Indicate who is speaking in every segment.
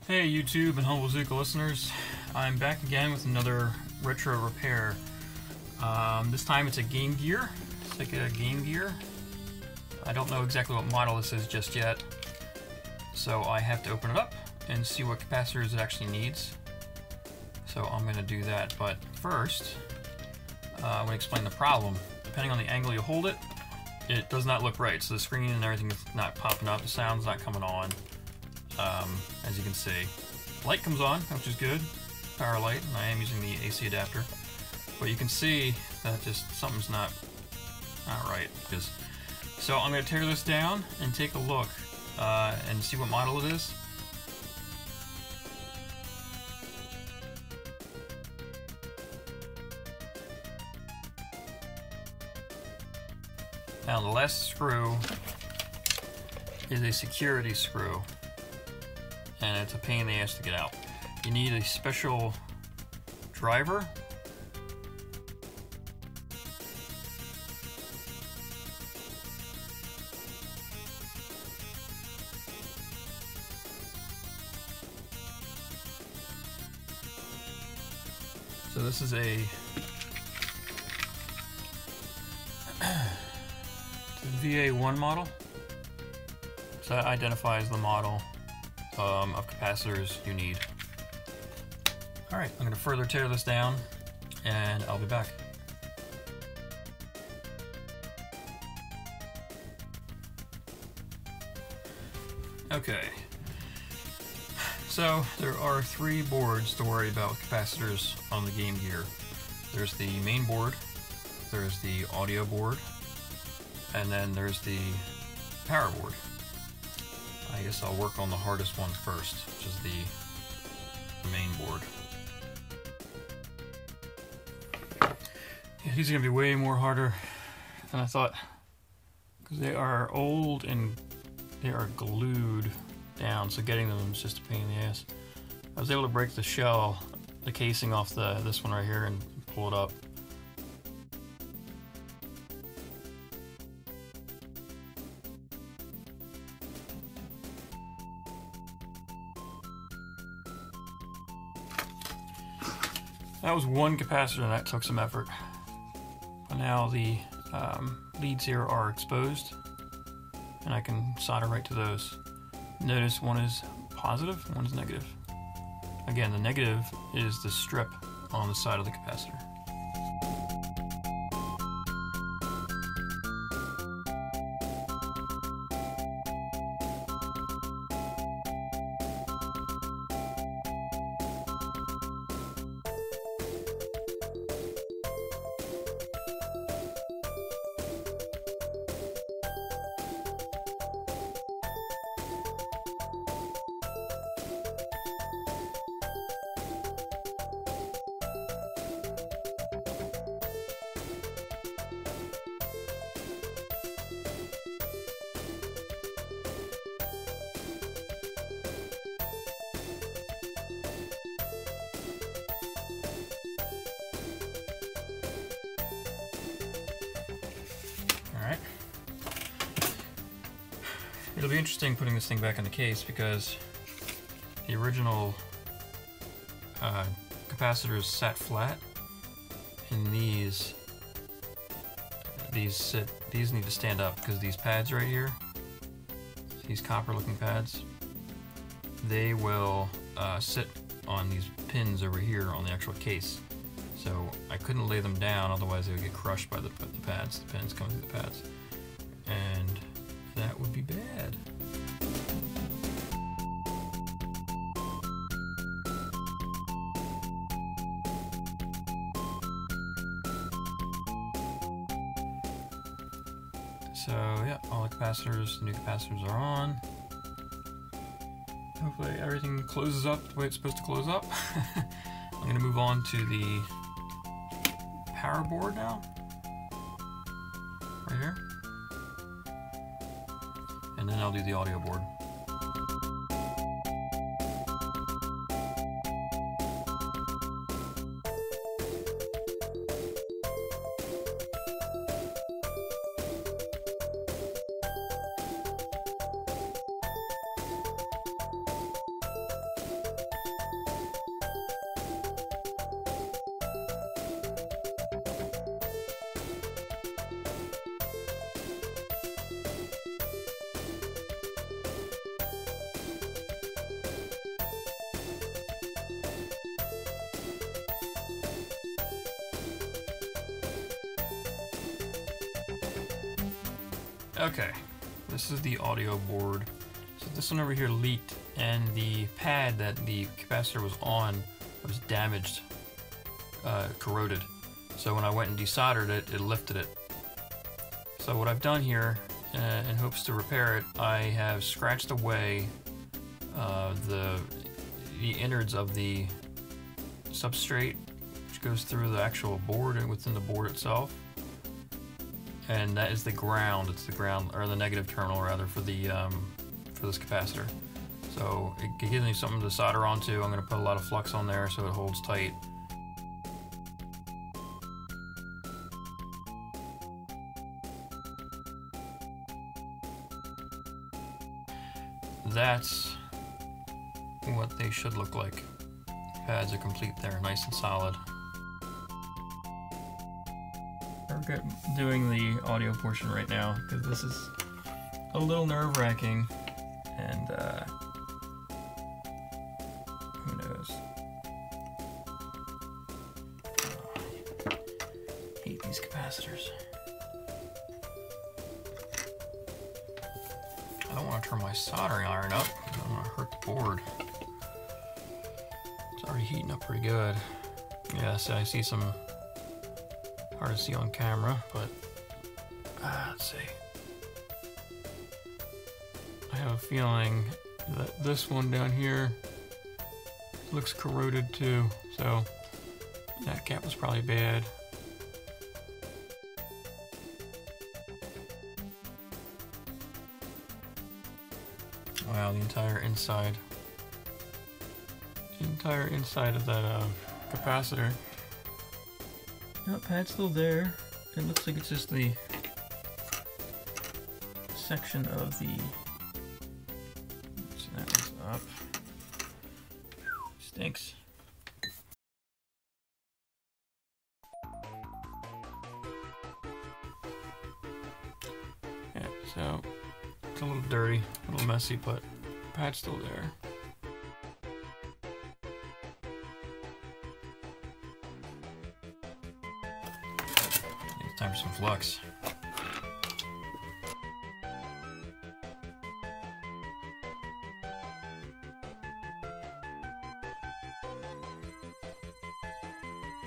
Speaker 1: Hey YouTube and Humble Zuka listeners, I'm back again with another retro repair. This time it's a Game Gear, Sega Game Gear. I don't know exactly what model this is just yet, so I have to open it up and see what capacitors it actually needs. So I'm going to do that, but first I'm going to explain the problem. Depending on the angle you hold it, it does not look right. So the screen and everything is not popping up, the sound's not coming on. As you can see, light comes on, which is good, power light, and I am using the AC adapter. But you can see that just something's not right. So I'm going to tear this down and take a look and see what model it is. Now the last screw is a security screw, and it's a pain in the ass to get out. You need a special driver. So this is a VA1 model. So that identifies the model of capacitors you need. Alright, I'm going to further tear this down and I'll be back. Okay, so there are three boards to worry about with capacitors on the Game Gear. There's the main board, there's the audio board, and then there's the power board. I guess I'll work on the hardest one first, which is the main board. Yeah, these are going to be way more harder than I thought, because they are old and they are glued down, so getting them is just a pain in the ass. I was able to break the shell, the casing off this one right here and pull it up. That was one capacitor and that took some effort. But now the leads here are exposed and I can solder right to those. Notice one is positive, one is negative. Again, the negative is the strip on the side of the capacitor. Alright. It'll be interesting putting this thing back in the case because the original capacitors sat flat, and these need to stand up because these pads right here, these copper looking pads, they will sit on these pins over here on the actual case. So I couldn't lay them down, otherwise they would get crushed by the pads, the pins coming through the pads. And that would be bad. So yeah, all the capacitors, the new capacitors are on. Hopefully everything closes up the way it's supposed to close up. I'm going to move on to the power board now, right here, and then I'll do the audio board. Okay, this is the audio board. So this one over here leaked, and the pad that the capacitor was on was damaged, corroded. So when I went and desoldered it, it lifted it. So what I've done here, in hopes to repair it, I have scratched away the innards of the substrate, which goes through the actual board and within the board itself. And that is the ground. It's the ground, or the negative terminal rather, for the for this capacitor. So it gives me something to solder onto. I'm going to put a lot of flux on there so it holds tight. That's what they should look like. Pads are complete there, nice and solid. We're doing the audio portion right now because this is a little nerve-wracking, and who knows? Hate these capacitors. I don't want to turn my soldering iron up. I don't want to hurt the board. It's already heating up pretty good. Yeah, so I see some, hard to see on camera, but let's see. I have a feeling that this one down here looks corroded too, so that cap was probably bad. Wow, the entire inside of that capacitor. That pad's still there. It looks like it's just the section of the. So that one's up. Stinks. Yeah, so it's a little dirty, a little messy, but the pad's still there. It's time for some flux.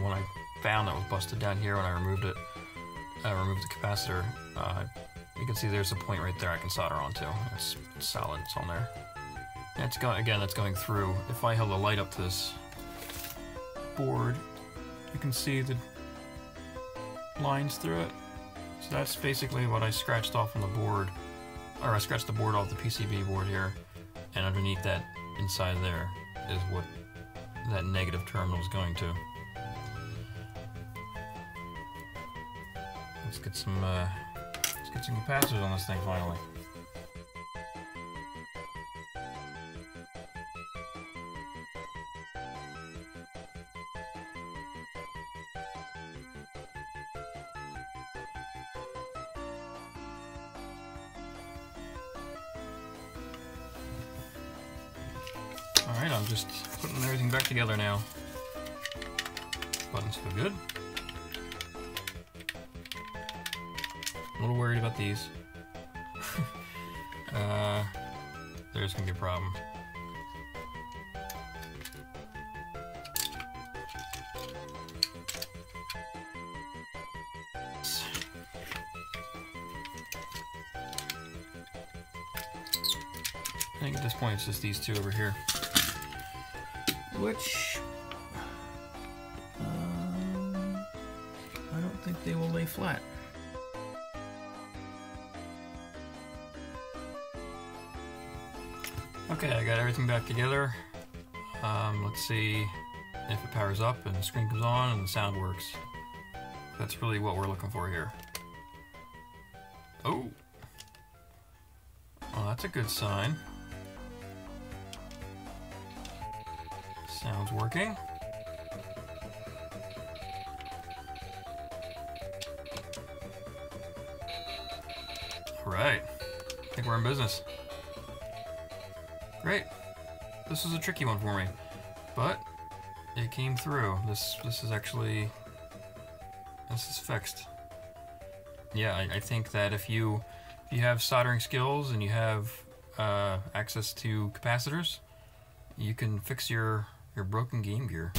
Speaker 1: When I found that was busted down here when I removed it, removed the capacitor, you can see there's a point right there I can solder onto. It's solid, it's on there. And it's going, again, that's going through. If I held a light up to this board, you can see the lines through it. So that's basically what I scratched off on the board, or I scratched the board off the PCB board here, and underneath that, inside there, is what that negative terminal is going to. Let's get some capacitors on this thing finally. Alright, I'm just putting everything back together now. Buttons feel good. A little worried about these. There's gonna be a problem. I think at this point it's just these two over here. Which I don't think they will lay flat. Okay, I got everything back together. Let's see if it powers up and the screen comes on and the sound works. That's really what we're looking for here. Oh! Well, that's a good sign. Sound's working. Alright, I think we're in business. Great. This is a tricky one for me, but it came through. This is actually, this is fixed. Yeah, I think that if you If you have soldering skills and you have access to capacitors, you can fix your broken Game Gear.